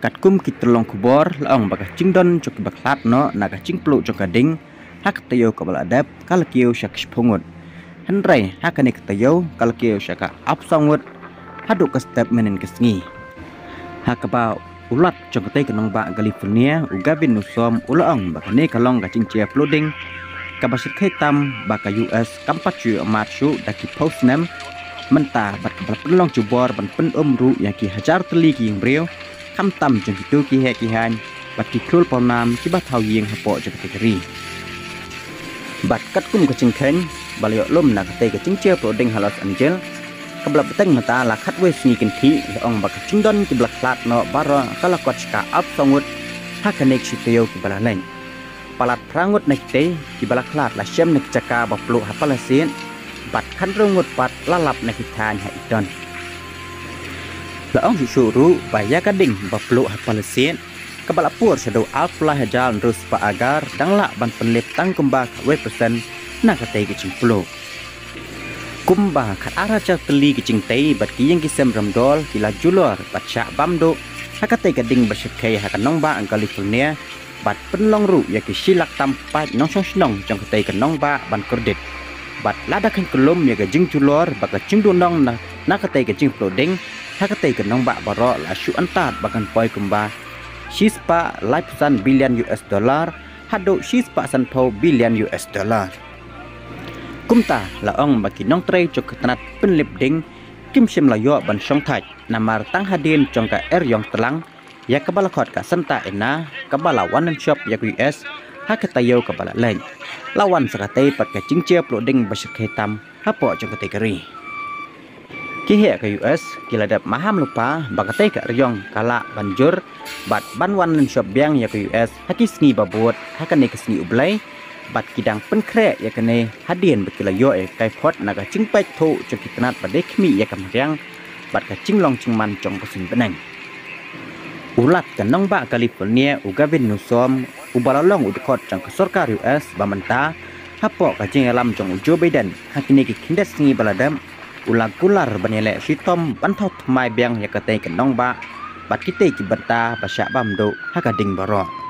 Kat kum kita long kubor laong bakal cingdon cok baklat no naga cingplu cok gading hak tayo kabal adab kalkiyo syak pungut hendrai hak anik tayo kalkiyo syaka apsangut haduk ke step menen kesngi hak ba ulat cok tay kenong ba California ugabin nusom ulaong bakane kalong ga cingcia flooding kabasit hitam baka US kampat cu amatsu daki postnam mentah bat kabal penlong cubor ban pen ru yang ki hajar teli ki yang brioคำต่ำจนกิตุกิเฮกิฮันบัดกิครูลปอนามกิบัดเทาเยียงหปอจกติกรีบัดกัดกุ้มกระจิงเข็นบาลยอล่มนักเตะกระจิงเจียวโปรดิงฮาลอสอันเจลกำลับตั้งมาตาลักคัดเวสนีกันทีละองบักจิงดอนกิบลักลาดเนาะบารอกะละกอดชกาอัพสงุดฮักเนกชิเตโยกิบลาเลนปลัดพรางุดในเตกิบลักลาดละเชมในจักาบัปลุฮัปลาเซียนบัดคันรงุดปัดละลับในทิศทางให้อีกดอนละองสุรู้ใบยากระดิ่งบัปลุฮัปลาเซียนกบลาปูร์ชดูอัลฟลาฮจาลรุสปาอาการดังละบันเป็นเล็บตั้งกุมบาเวเปอร์เซนนักเตะกิจิงปลุกุมบาขัดอาราจักตลีกิจิงเตะบัดกิยังกิเซมรัมดอลกิลาจูลอร์บัดชะบัมโดฮักเตะกระดิ่งบัดเชคฮักน้องบาอังกาลิฟอร์เนียบัดเป็นลองรูยากิชิลักตัมไปน้องชงชนองจังเตะกับน้องบาบันกระดิดบัดลาดักขันกลมยากจิงจูลอร์บัดกจิงดูน้องนักเตะกจิงปลุดิงฮักเตะกับน้องบาบารอลาชูอันตาดบักันปอยกุมบาชีสปะไลฟ์ซันบิลเลียน US ดอลลาร์ฮัดโดชีสปะซันโพบิลเลียน US ดอลลาร์กุมตาละองบากิน้องเตรจกขนาดเป็นเล็บดิงกิมเชมลายอบันช่องไทยนามาตั้งฮัดเดียนจงกะเอร์ยองตลังยากบาลขอดกะสันตาเอ็นนากบาลาวันนันช็อปยาก US ฮักเตยโยกบาลาเลนลาวันสกัดเตยปัดกะจิงเจียโปรดิงบัชเคตัมฮับปอจงกะเตกรีki he ke US kila dap maham lupa bakate ke ryong kala banjur bat banwan len shop biang ya ke US haki sngi babot hakane ke sngi ublai bat kidang penkre ya kene hadien bekila yo e kai phot naga chingpai tho chokitnat bade khmi ya kamriang bat ka chinglong chingman chong kosin benang ulat kan nong ba California ugavin nusom ubalalong udkot chang sorkar US bamanta hapo ka jingalam chong Joe Biden hakine ki kindas sngi baladam ulang kular banyele sitom banthau thmai biang yakate ke nong ba bat kite ki banta pasya bamdo hakading baro